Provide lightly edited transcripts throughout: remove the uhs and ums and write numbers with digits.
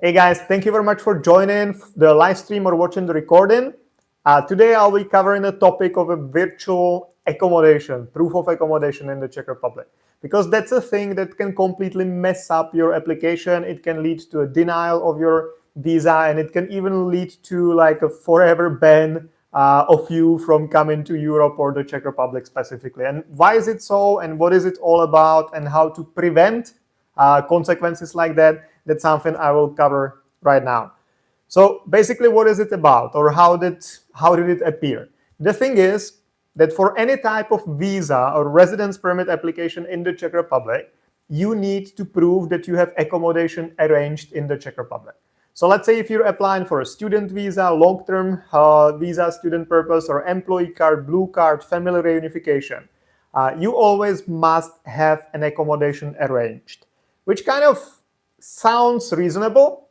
Hey guys, thank you very much for joining the live stream or watching the recording. Today I'll be covering the topic of a virtual accommodation, proof of accommodation in the Czech Republic. Because that's a thing that can completely mess up your application. It can lead to a denial of your visa, and it can even lead to like a forever ban of you from coming to Europe or the Czech Republic specifically. And why is it so, and what is it all about, and how to prevent consequences like that? That's something I will cover right now. So basically, what is it about, or how did it appear? The thing is that for any type of visa or residence permit application in the Czech Republic, you need to prove that you have accommodation arranged in the Czech Republic. So let's say if you're applying for a student visa, long-term visa, student purpose, or employee card, blue card, family reunification, you always must have an accommodation arranged, which kind of sounds reasonable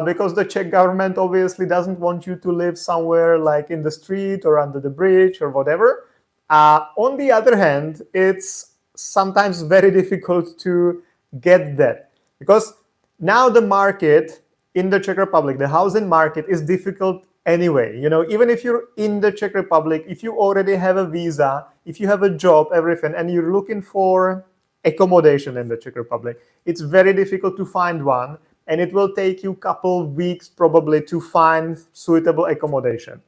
because the Czech government obviously doesn't want you to live somewhere like in the street or under the bridge or whatever. On the other hand, it's sometimes very difficult to get that because now the market in the Czech Republic, the housing market is difficult anyway. You know, even if you're in the Czech Republic, if you already have a visa, if you have a job, everything, and you're looking for accommodation in the Czech Republic, it's very difficult to find one, and it will take you a couple of weeks probably to find suitable accommodation.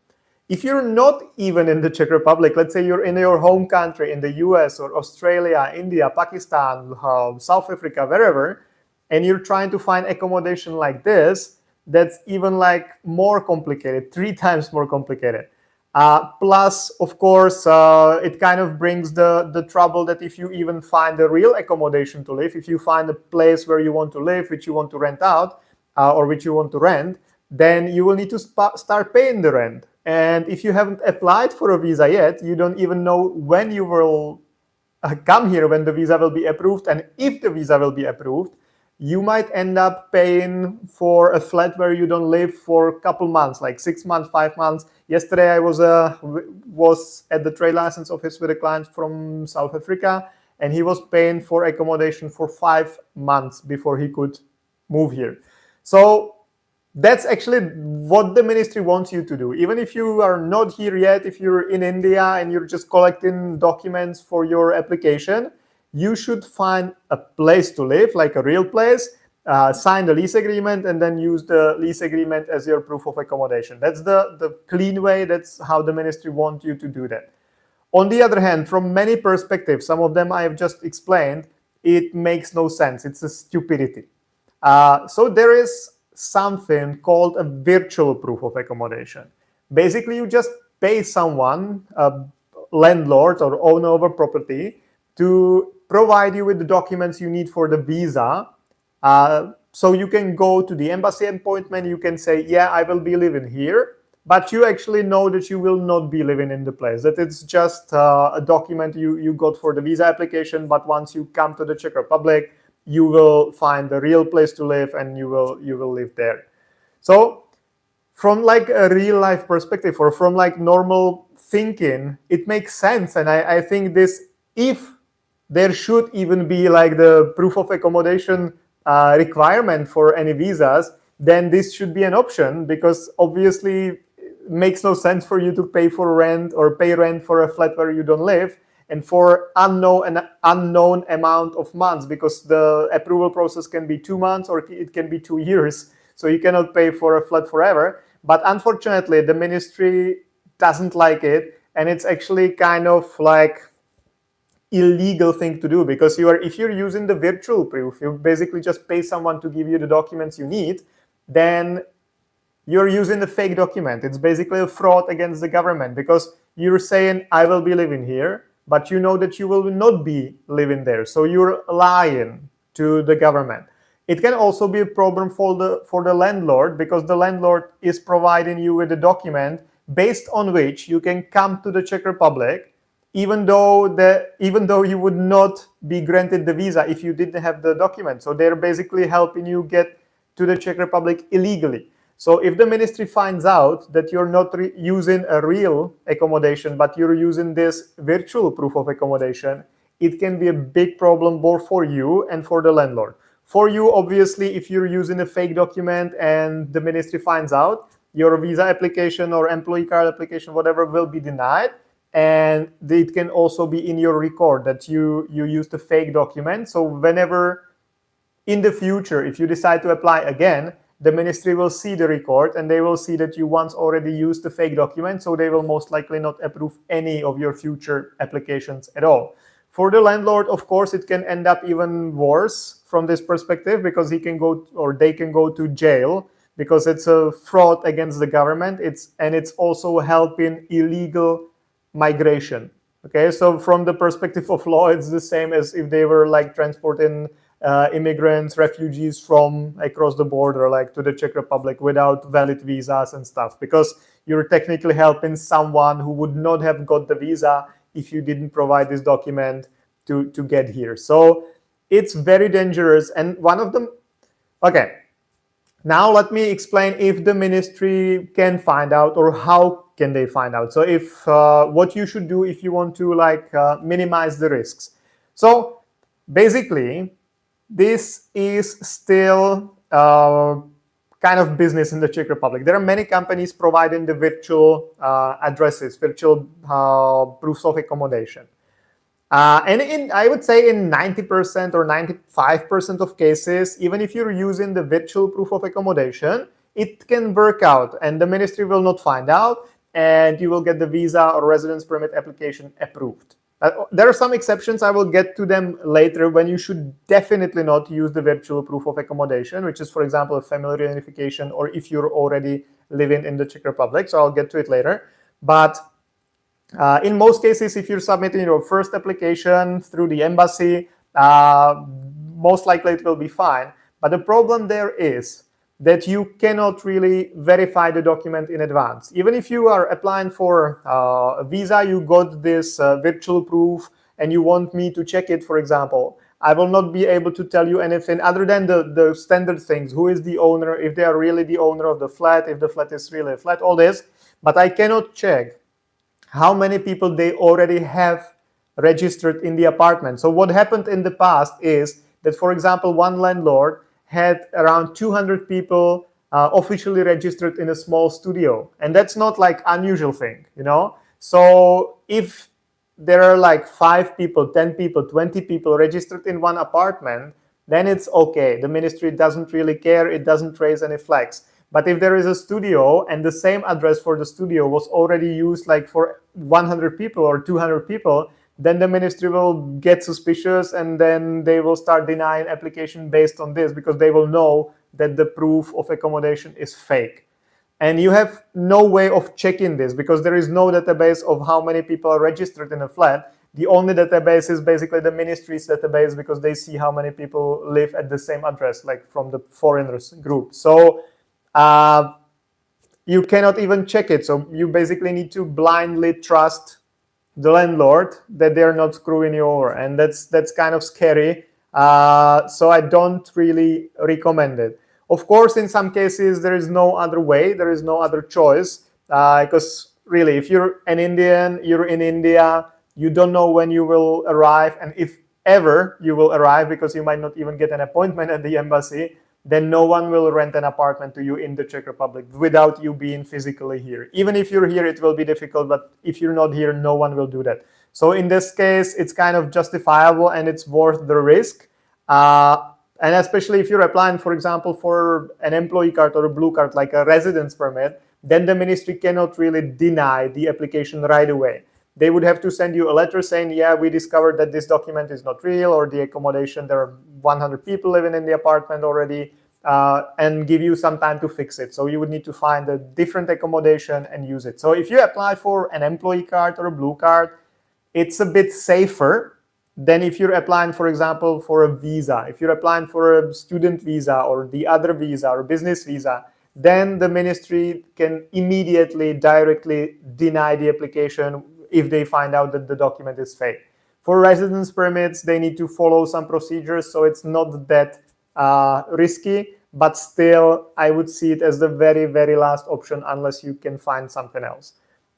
If you're not even in the Czech Republic, let's say you're in your home country in the US or Australia, India, Pakistan, South Africa, wherever, and you're trying to find accommodation like this, that's even like more complicated, 3 times more complicated. Plus, of course, it kind of brings the trouble that if you even find a real accommodation to live, if you find a place where you want to live, which you want to rent out, or which you want to rent, then you will need to start paying the rent. And if you haven't applied for a visa yet, you don't even know when you will come here, when the visa will be approved. And if the visa will be approved, you might end up paying for a flat where you don't live for a couple months, like 6 months, 5 months. Yesterday, I was at the trade license office with a client from South Africa, and he was paying for accommodation for 5 months before he could move here. So that's actually what the ministry wants you to do. Even if you are not here yet, if you're in India and you're just collecting documents for your application, you should find a place to live, like a real place, sign the lease agreement, and then use the lease agreement as your proof of accommodation. That's the clean way. That's how the ministry wants you to do that. On the other hand, from many perspectives, some of them I have just explained, it makes no sense. It's a stupidity. So there is something called a virtual proof of accommodation. Basically, you just pay someone, a landlord or owner of a property, to provide you with the documents you need for the visa. So you can go to the embassy appointment, you can say, yeah, I will be living here, but you actually know that you will not be living in the place, that it's just a document you got for the visa application, but once you come to the Czech Republic, you will find a real place to live and you will live there. So from like a real life perspective, or from like normal thinking, it makes sense. And I think this, if there should even be like the proof of accommodation requirement for any visas, then this should be an option, because obviously it makes no sense for you to pay for rent or pay rent for a flat where you don't live and for an unknown amount of months, because the approval process can be 2 months or it can be 2 years. So you cannot pay for a flat forever. But unfortunately, the ministry doesn't like it, and it's actually kind of like illegal thing to do, because if you're using the virtual proof, you basically just pay someone to give you the documents you need, then you're using the fake document. It's basically a fraud against the government, because you're saying I will be living here, but you know that you will not be living there, so you're lying to the government. It can also be a problem for the landlord, because the landlord is providing you with a document based on which you can come to the Czech Republic, even though you would not be granted the visa if you didn't have the document. So they're basically helping you get to the Czech Republic illegally. So if the ministry finds out that you're not using a real accommodation, but you're using this virtual proof of accommodation, it can be a big problem both for you and for the landlord. For you, obviously, if you're using a fake document and the ministry finds out, your visa application or employee card application, whatever, will be denied. And it can also be in your record that you used a fake document. So whenever in the future, if you decide to apply again, the ministry will see the record and they will see that you once already used the fake document. So they will most likely not approve any of your future applications at all. For the landlord, of course, it can end up even worse from this perspective, because he can go, or they can go to jail, because it's a fraud against the government. It's also helping illegal migration. Okay, so from the perspective of law, it's the same as if they were like transporting immigrants, refugees from across the border, like to the Czech Republic, without valid visas and stuff, because you're technically helping someone who would not have got the visa if you didn't provide this document to get here. So it's very dangerous. And one of them, okay, now let me explain if the ministry can find out, or how can they find out. So if what you should do if you want to like minimize the risks. So basically, this is still kind of business in the Czech Republic. There are many companies providing the virtual addresses, virtual proofs of accommodation. And I would say in 90% or 95% of cases, even if you're using the virtual proof of accommodation, it can work out and the ministry will not find out, and you will get the visa or residence permit application approved. There are some exceptions. I will get to them later, when you should definitely not use the virtual proof of accommodation, which is, for example, a family reunification, or if you're already living in the Czech Republic. So I'll get to it later. But in most cases, if you're submitting your first application through the embassy, most likely it will be fine. But the problem there is that you cannot really verify the document in advance. Even if you are applying for a visa, you got this virtual proof and you want me to check it, for example, I will not be able to tell you anything other than the standard things. Who is the owner, if they are really the owner of the flat, if the flat is really a flat, all this. But I cannot check how many people they already have registered in the apartment. So what happened in the past is that, for example, one landlord had around 200 people officially registered in a small studio. And that's not like unusual thing, you know? So if there are like 5 people, 10 people, 20 people registered in one apartment, then it's okay. The ministry doesn't really care. It doesn't raise any flags. But if there is a studio and the same address for the studio was already used like for 100 people or 200 people, then the ministry will get suspicious and then they will start denying application based on this, because they will know that the proof of accommodation is fake. And you have no way of checking this, because there is no database of how many people are registered in a flat. The only database is basically the ministry's database, because they see how many people live at the same address, like from the foreigners group. So you cannot even check it. So you basically need to blindly trust the landlord that they're not screwing you over. And that's kind of scary. So I don't really recommend it. Of course, in some cases, there is no other way. There is no other choice. Because really, if you're an Indian, you're in India, you don't know when you will arrive. And if ever you will arrive, because you might not even get an appointment at the embassy, then no one will rent an apartment to you in the Czech Republic without you being physically here. Even if you're here, it will be difficult, but if you're not here, no one will do that. So in this case, it's kind of justifiable and it's worth the risk. And especially if you're applying, for example, for an employee card or a blue card, like a residence permit, then the ministry cannot really deny the application right away. They would have to send you a letter saying, yeah, we discovered that this document is not real, or the accommodation, there are 100 people living in the apartment already, and give you some time to fix it. So you would need to find a different accommodation and use it. So if you apply for an employee card or a blue card, it's a bit safer than if you're applying, for example, for a visa. If you're applying for a student visa or the other visa or business visa, then the ministry can immediately, directly deny the application if they find out that the document is fake. For residence permits, they need to follow some procedures, so it's not that risky, but still, I would see it as the very, very last option unless you can find something else.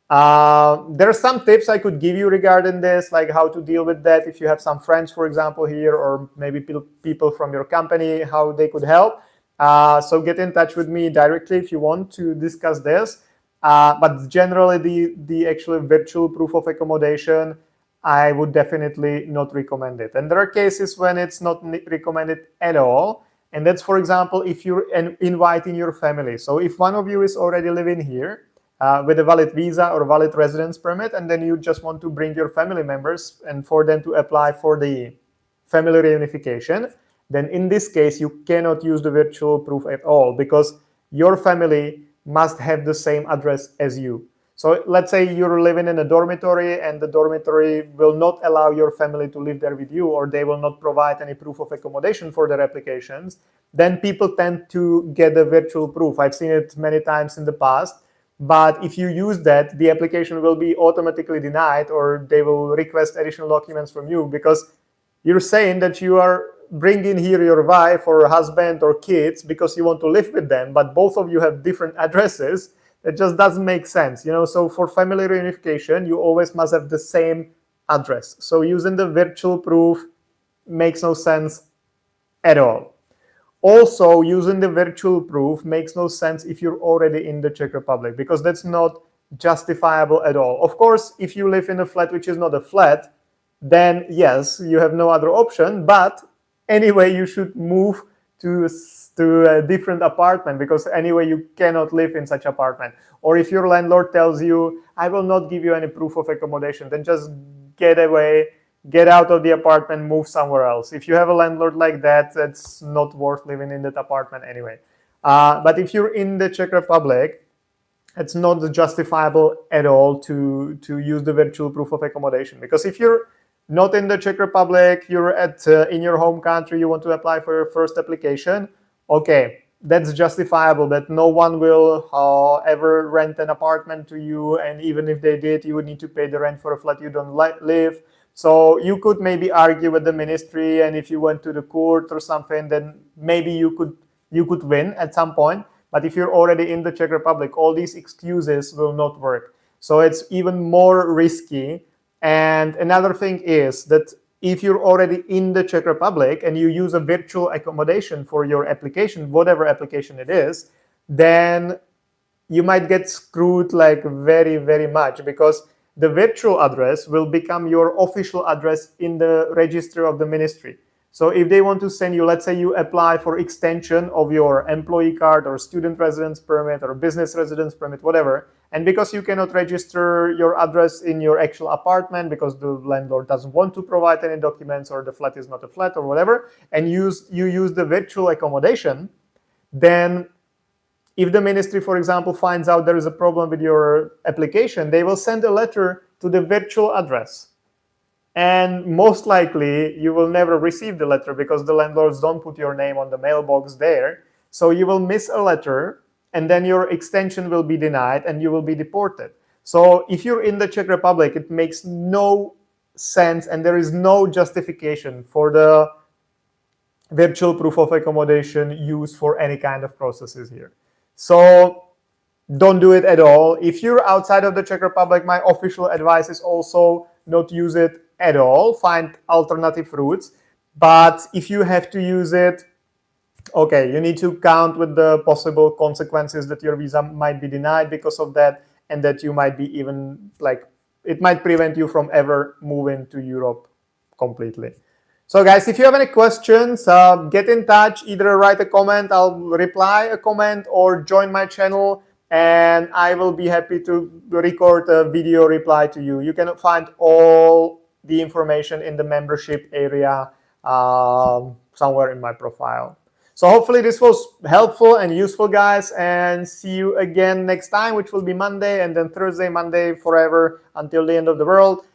There are some tips I could give you regarding this, like how to deal with that if you have some friends, for example, here, or maybe people from your company, how they could help. So get in touch with me directly if you want to discuss this. But generally, the actual virtual proof of accommodation, I would definitely not recommend it. And there are cases when it's not recommended at all. And that's, for example, if you're inviting your family. So if one of you is already living here with a valid visa or valid residence permit, and then you just want to bring your family members and for them to apply for the family reunification, then in this case, you cannot use the virtual proof at all because your family must have the same address as you. So let's say you're living in a dormitory and the dormitory will not allow your family to live there with you, or they will not provide any proof of accommodation for their applications. Then people tend to get a virtual proof. I've seen it many times in the past. But if you use that, the application will be automatically denied, or they will request additional documents from you because you're saying that you are bringing here your wife or husband or kids because you want to live with them, but both of you have different addresses. It just doesn't make sense, you know. So for family reunification, you always must have the same address. So using the virtual proof makes no sense at all. Also, using the virtual proof makes no sense if you're already in the Czech Republic, because that's not justifiable at all. Of course, if you live in a flat which is not a flat, then yes, you have no other option. But anyway, you should move to a different apartment, because anyway, you cannot live in such apartment. Or if your landlord tells you, I will not give you any proof of accommodation, then just get away, get out of the apartment, move somewhere else. If you have a landlord like that, it's not worth living in that apartment anyway. But if you're in the Czech Republic, it's not justifiable at all to use the virtual proof of accommodation. Because if you're not in the Czech Republic, you're in your home country, you want to apply for your first application, okay, that's justifiable, that no one will ever rent an apartment to you, and even if they did, you would need to pay the rent for a flat you don't live. So you could maybe argue with the ministry, and if you went to the court or something, then maybe you could win at some point. But if you're already in the Czech Republic, all these excuses will not work. So it's even more risky. And another thing is that if you're already in the Czech Republic and you use a virtual accommodation for your application, whatever application it is, then you might get screwed like very, very much, because the virtual address will become your official address in the register of the ministry. So if they want to send you, let's say you apply for extension of your employee card or student residence permit or business residence permit, whatever, and because you cannot register your address in your actual apartment because the landlord doesn't want to provide any documents, or the flat is not a flat or whatever, and you use the virtual accommodation, then if the ministry, for example, finds out there is a problem with your application, they will send a letter to the virtual address. And most likely, you will never receive the letter because the landlords don't put your name on the mailbox there. So you will miss a letter, and then your extension will be denied and you will be deported. So if you're in the Czech Republic, it makes no sense, and there is no justification for the virtual proof of accommodation used for any kind of processes here. So don't do it at all. If you're outside of the Czech Republic, my official advice is also not use it at all. Find alternative routes. But if you have to use it, okay, you need to count with the possible consequences that your visa might be denied because of that, and that you might be even it might prevent you from ever moving to Europe completely. So guys, if you have any questions, get in touch, either write a comment, I'll reply a comment, or join my channel and I will be happy to record a video reply to you. You can find all the information in the membership area somewhere in my profile. So hopefully this was helpful and useful, guys, and see you again next time, which will be Monday, and then Thursday, Monday, forever until the end of the world.